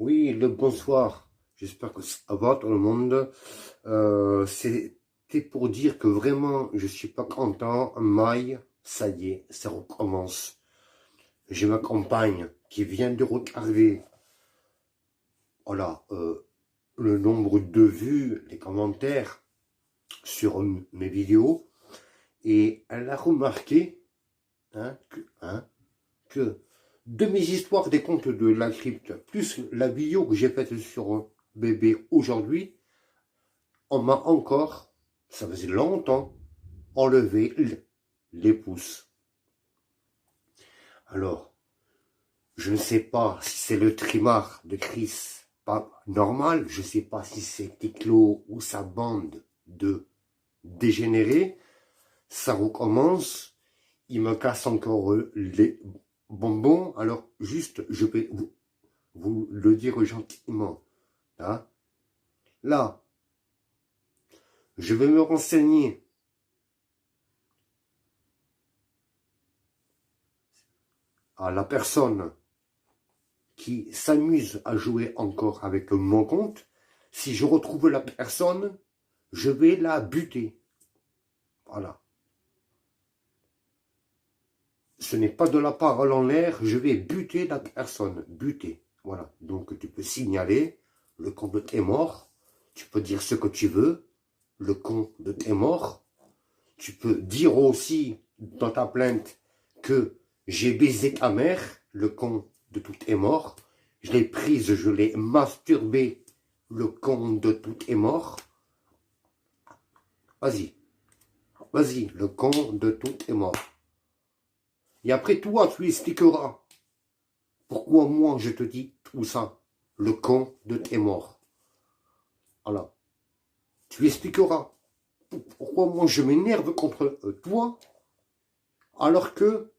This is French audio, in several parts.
Oui, le bonsoir. J'espère que ça va tout le monde. C'était pour dire que vraiment, je suis pas content. Maï, ça y est, ça recommence. J'ai ma compagne qui vient de regarder, voilà, le nombre de vues, les commentaires sur mes vidéos, et elle a remarqué, que de mes histoires des contes de la crypte, plus la vidéo que j'ai faite sur bébé aujourd'hui, on m'a encore, ça faisait longtemps, enlevé les pouces. Alors, je ne sais pas si c'est le trimar de Chris, pas normal, je ne sais pas si c'est Ticlo ou sa bande de dégénérés, ça recommence, il me casse encore les bonbons, alors juste, je vais vous le dire gentiment. Hein. Là, je vais me renseigner à la personne qui s'amuse à jouer encore avec mon compte. Si je retrouve la personne, je vais la buter. Voilà. Ce n'est pas de la parole en l'air, je vais buter la personne. Buter. Voilà. Donc tu peux signaler, le compte est mort. Tu peux dire ce que tu veux, le compte est mort. Tu peux dire aussi dans ta plainte que j'ai baisé ta mère, le con de tout est mort. Je l'ai prise, je l'ai masturbée, le con de tout est mort. Vas-y, vas-y, le con de tout est mort. Et après toi, tu expliqueras pourquoi moi je te dis tout ça. Le con de tout est mort. Voilà. Tu expliqueras pourquoi moi je m'énerve contre toi alors que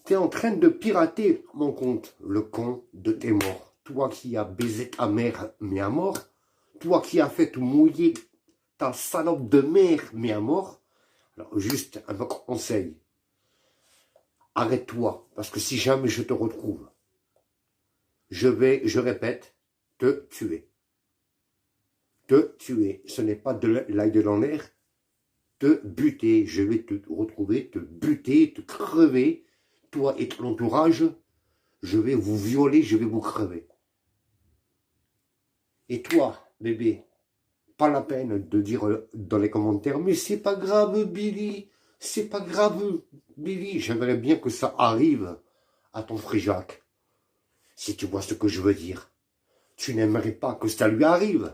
tu es en train de pirater mon compte, le con de tes morts. Toi qui as baisé ta mère, mais à mort. Toi qui as fait mouiller ta salope de mère, mais à mort. Alors, juste un conseil. Arrête-toi, parce que si jamais je te retrouve, je vais, je répète, te tuer. Te tuer. Ce n'est pas de l'ail de l'air. Te buter. Je vais te retrouver, te buter, te crever. Toi et ton entourage, je vais vous violer, je vais vous crever. Et toi, bébé, pas la peine de dire dans les commentaires, mais c'est pas grave, Billy, c'est pas grave, Billy. J'aimerais bien que ça arrive à ton frère Jacques. Si tu vois ce que je veux dire, tu n'aimerais pas que ça lui arrive.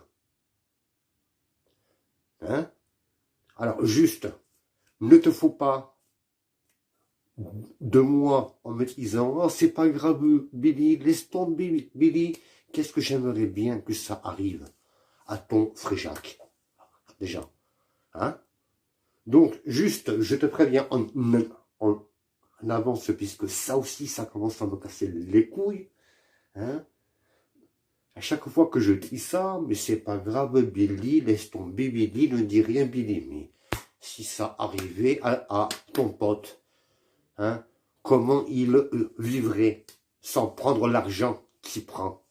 Hein? Alors, juste, ne te fous pas de moi en me disant, oh, c'est pas grave, Billy, laisse tomber, Billy. Qu'est-ce que j'aimerais bien que ça arrive à ton frère Jacques, déjà. Hein? Donc, juste, je te préviens en avance, puisque ça aussi, ça commence à me casser les couilles. Hein? À chaque fois que je dis ça, mais c'est pas grave, Billy, laisse tomber, Billy, ne dis rien, Billy. Mais si ça arrivait à ton pote, hein, comment il vivrait sans prendre l'argent qu'il prend?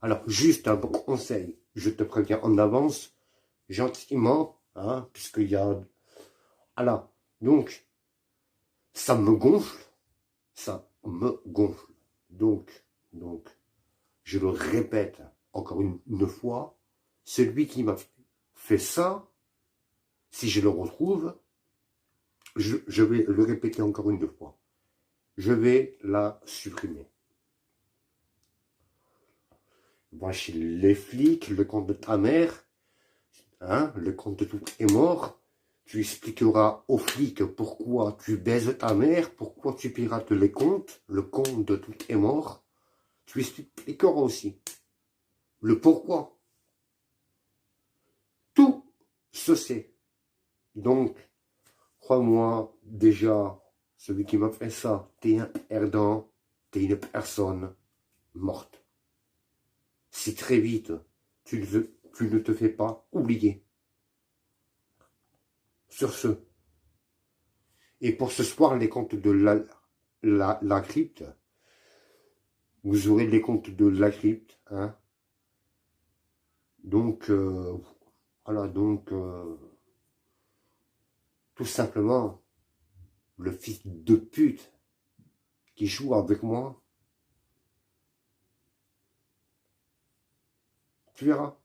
Alors, juste un bon conseil, je te préviens en avance, gentiment, hein, puisqu'il y a... Voilà, donc, ça me gonfle, ça me gonfle. Donc, je le répète encore une fois, celui qui m'a fait ça, si je le retrouve, je vais le répéter encore une fois. Je vais la supprimer. Va chez les flics, le compte de ta mère, hein, le compte de tout est mort. Tu expliqueras aux flics pourquoi tu baises ta mère, pourquoi tu pirates les comptes, le compte de tout est mort. Tu expliqueras aussi le pourquoi. Tout se sait. Donc, crois-moi, déjà, celui qui m'a fait ça, t'es un perdant, t'es une personne morte. Si très vite, tu ne te fais pas oublier. Sur ce. Et pour ce soir, les comptes de la crypte, vous aurez les comptes de la crypte, hein. Donc, voilà, donc, tout simplement, le fils de pute qui joue avec moi, tu verras.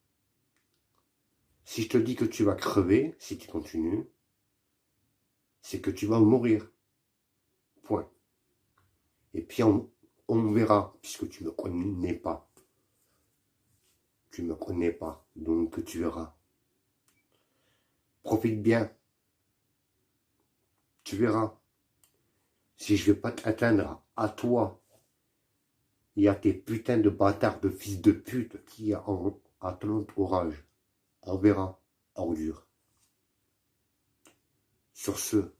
Si je te dis que tu vas crever, si tu continues, c'est que tu vas mourir. Point. Et puis on verra, puisque tu ne me connais pas. Tu ne me connais pas, donc tu verras. Profite bien. Tu verras. Si je vais pas t'atteindre à toi et à tes putains de bâtards de fils de pute qui à ton orage. On verra, ordure. Sur ce,